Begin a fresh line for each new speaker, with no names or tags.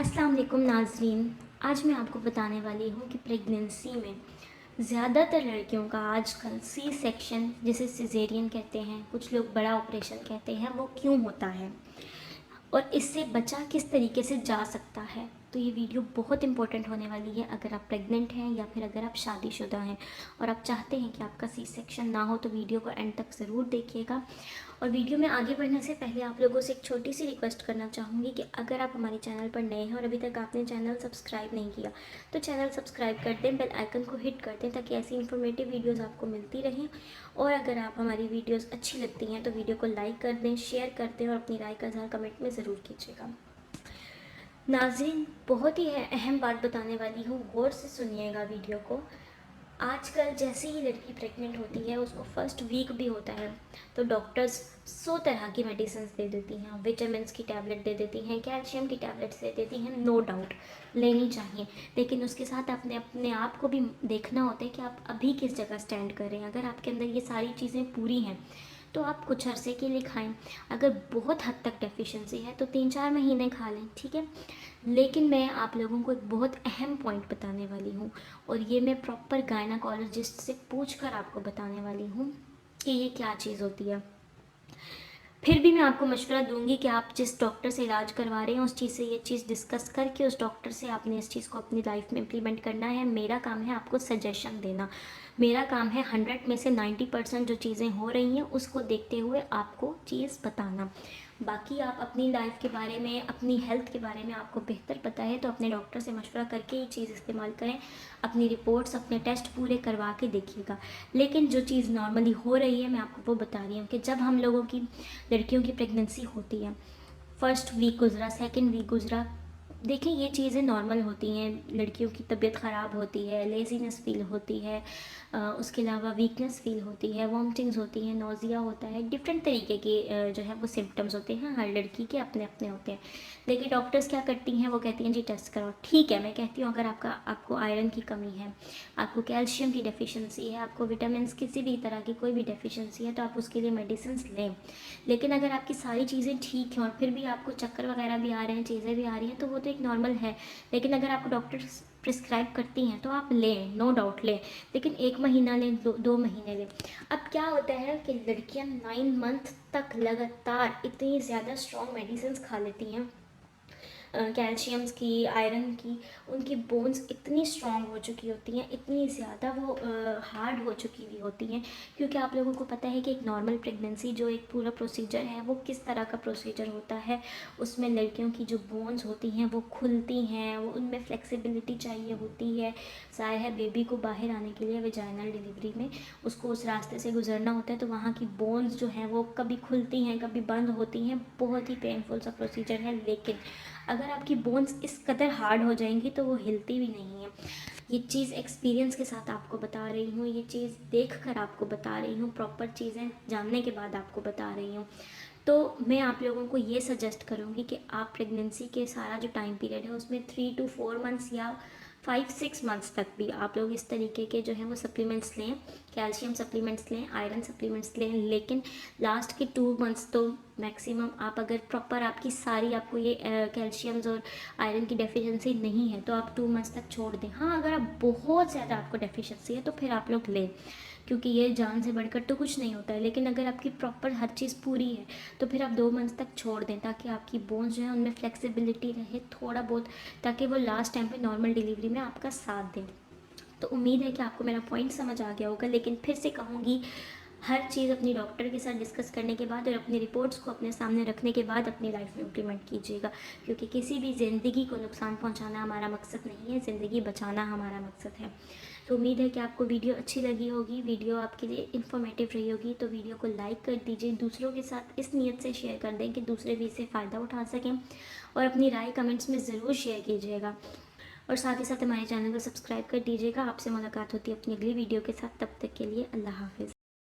अस्सलाम वालेकुम नाज़रीन। आज मैं आपको बताने वाली हूँ कि प्रेगनेंसी में ज़्यादातर लड़कियों का आजकल सी सेक्शन, जिसे सिजेरियन कहते हैं, कुछ लोग बड़ा ऑपरेशन कहते हैं, वो क्यों होता है और इससे बचा किस तरीके से जा सकता है। तो ये वीडियो बहुत इंपॉर्टेंट होने वाली है अगर आप प्रेग्नेंट हैं या फिर अगर आप शादीशुदा हैं और आप चाहते हैं कि आपका सी सेक्शन ना हो, तो वीडियो को एंड तक ज़रूर देखिएगा। और वीडियो में आगे बढ़ने से पहले आप लोगों से एक छोटी सी रिक्वेस्ट करना चाहूँगी कि अगर आप हमारे चैनल पर नए हैं और अभी तक आपने चैनल सब्सक्राइब नहीं किया तो चैनल सब्सक्राइब कर दें, बेल आइकन को हिट कर दें ताकि ऐसी इन्फॉर्मेटिव वीडियोस आपको मिलती रहें। और अगर आप हमारी वीडियोस अच्छी लगती हैं तो वीडियो को लाइक कर दें, शेयर कर दें और अपनी राय का इज़हार कमेंट में ज़रूर कीजिएगा। नाज़रीन, बहुत ही अहम बात बताने वाली हूँ, गौर से सुनिएगा वीडियो को। आजकल जैसे ही लड़की प्रेग्नेंट होती है, उसको फर्स्ट वीक भी होता है, तो डॉक्टर्स 100 तरह की मेडिसिन दे देती हैं, विटामिन की टैबलेट दे देती हैं, कैल्शियम की टैबलेट्स दे देती हैं। नो डाउट लेनी चाहिए, लेकिन उसके साथ आपने अपने आप को भी देखना होता है कि आप अभी किस जगह स्टैंड कर रहे हैं। अगर आपके अंदर ये सारी चीज़ें पूरी हैं तो आप कुछ अरसे के लिए खाएं। अगर बहुत हद तक डेफिशिएंसी है तो 3-4 महीने खा लें, ठीक है। लेकिन मैं आप लोगों को एक बहुत अहम पॉइंट बताने वाली हूँ और ये मैं प्रॉपर गायनाकोलॉजिस्ट से पूछ कर आपको बताने वाली हूँ कि ये क्या चीज़ होती है। फिर भी मैं आपको मशवरा दूंगी कि आप जिस डॉक्टर से इलाज करवा रहे हैं उस चीज़ से ये चीज़ डिस्कस करके उस डॉक्टर से आपने इस चीज़ को अपनी लाइफ में इम्प्लीमेंट करना है। मेरा काम है आपको सजेशन देना, मेरा काम है 100 में से 90% जो चीज़ें हो रही हैं उसको देखते हुए आपको चीज़ बताना। बाकी आप अपनी लाइफ के बारे में, अपनी हेल्थ के बारे में आपको बेहतर पता है तो अपने डॉक्टर से मशवरा करके ये चीज़ इस्तेमाल करें। अपनी रिपोर्ट्स, अपने टेस्ट पूरे करवा के देखिएगा। लेकिन जो चीज़ नॉर्मली हो रही है मैं आपको वो बता रही हूँ कि जब हम लोगों की, लड़कियों की प्रेगनेंसी होती है, फर्स्ट वीक गुजरा, सेकंड वीक गुजरा, देखिए ये चीज़ें नॉर्मल होती हैं। लड़कियों की तबीयत ख़राब होती है, लेज़ीनेस फील होती है, उसके अलावा वीकनेस फील होती है, वॉमिटिंग्स होती हैं, नोज़िया होता है, डिफरेंट तरीके के जो है वो सिम्टम्स होते हैं। हर लड़की के अपने अपने होते हैं। लेकिन डॉक्टर्स क्या करती हैं, वो कहती हैं जी टेस्ट कराओ। ठीक है, मैं कहती हूँ अगर आपको आयरन की कमी है, आपको कैल्शियम की डेफिशिएंसी है, आपको विटामिन किसी भी तरह की कोई भी डेफिशिएंसी है तो आप उसके लिए मेडिसिन लें। लेकिन अगर आपकी सारी चीज़ें ठीक हैं और फिर भी आपको चक्कर वगैरह भी आ रहे हैं, चीज़ें भी आ रही हैं, तो वो तो एक नॉर्मल है। लेकिन अगर आपको डॉक्टर प्रिस्क्राइब करती हैं तो आप लें, नो डाउट लें, लेकिन 1 महीना लें, 2 महीने लें। अब क्या होता है कि लड़कियां 9 मंथ तक लगातार इतनी ज़्यादा स्ट्रॉन्ग मेडिसिन खा लेती हैं, कैल्शियम्स की, आयरन की, उनकी बोन्स इतनी स्ट्रॉन्ग हो चुकी होती हैं, इतनी ज़्यादा वो हार्ड हो चुकी हुई होती हैं। क्योंकि आप लोगों को पता है कि एक नॉर्मल प्रेगनेंसी जो एक पूरा प्रोसीजर है वो किस तरह का प्रोसीजर होता है। उसमें लड़कियों की जो बोन्स होती हैं वो खुलती हैं, वो उनमें फ्लेक्सिबिलिटी चाहिए होती है। ज़ाहिर है बेबी को बाहर आने के लिए वेजाइनल डिलीवरी में उसको उस रास्ते से गुजरना होता है, तो वहाँ की बोन्स जो हैं वो कभी खुलती हैं, कभी बंद होती हैं। बहुत ही पेनफुल सा प्रोसीजर है। लेकिन अगर आपकी बोन्स इस कदर हार्ड हो जाएंगी तो वो हिलती भी नहीं है। ये चीज़ एक्सपीरियंस के साथ आपको बता रही हूँ, ये चीज़ देख कर आपको बता रही हूँ, प्रॉपर चीज़ें जानने के बाद आपको बता रही हूँ। तो मैं आप लोगों को ये सजेस्ट करूँगी कि आप प्रेगनेंसी के सारा जो टाइम पीरियड है उसमें 3 to 4 मंथ्स या 5-6 मंथ्स तक भी आप लोग इस तरीके के जो है वो सप्लीमेंट्स लें, कैल्शियम सप्लीमेंट्स लें, आयरन सप्लीमेंट्स लें। लेकिन लास्ट के 2 मंथ्स तो मैक्सिमम आप, अगर प्रॉपर आपकी सारी, आपको ये कैल्शियम्स और आयरन की डेफिशिएंसी नहीं है तो आप 2 मंथ्स तक छोड़ दें। हाँ, अगर आप बहुत ज़्यादा आपको डेफिशिएंसी है तो फिर आप लोग लें, क्योंकि ये जान से बढ़कर तो कुछ नहीं होता है। लेकिन अगर आपकी प्रॉपर हर चीज़ पूरी है तो फिर आप 2 मंथ्स तक छोड़ दें ताकि आपकी बोन्स जो है उनमें फ्लेक्सिबिलिटी रहे थोड़ा बहुत, ताकि वो लास्ट टाइम पे नॉर्मल डिलीवरी में आपका साथ दें। तो उम्मीद है कि आपको मेरा पॉइंट समझ आ गया होगा। लेकिन फिर से कहूँगी, हर चीज़ अपनी डॉक्टर के साथ डिस्कस करने के बाद और अपनी रिपोर्ट्स को अपने सामने रखने के बाद अपनी लाइफ में इम्प्लीमेंट कीजिएगा, क्योंकि किसी भी ज़िंदगी को नुकसान पहुंचाना हमारा मकसद नहीं है, ज़िंदगी बचाना हमारा मकसद है। तो उम्मीद है कि आपको वीडियो अच्छी लगी होगी, वीडियो आपके लिए इन्फॉर्मेटिव रही होगी। तो वीडियो को लाइक कर दीजिए, दूसरों के साथ इस नीयत से शेयर कर दें कि दूसरे भी इससे फ़ायदा उठा सकें, और अपनी राय कमेंट्स में ज़रूर शेयर कीजिएगा। और साथ ही साथ हमारे चैनल को सब्सक्राइब कर दीजिएगा। आपसे मुलाकात होती है अपनी अगली वीडियो के साथ, तब तक के लिए अल्लाह हाफिज़।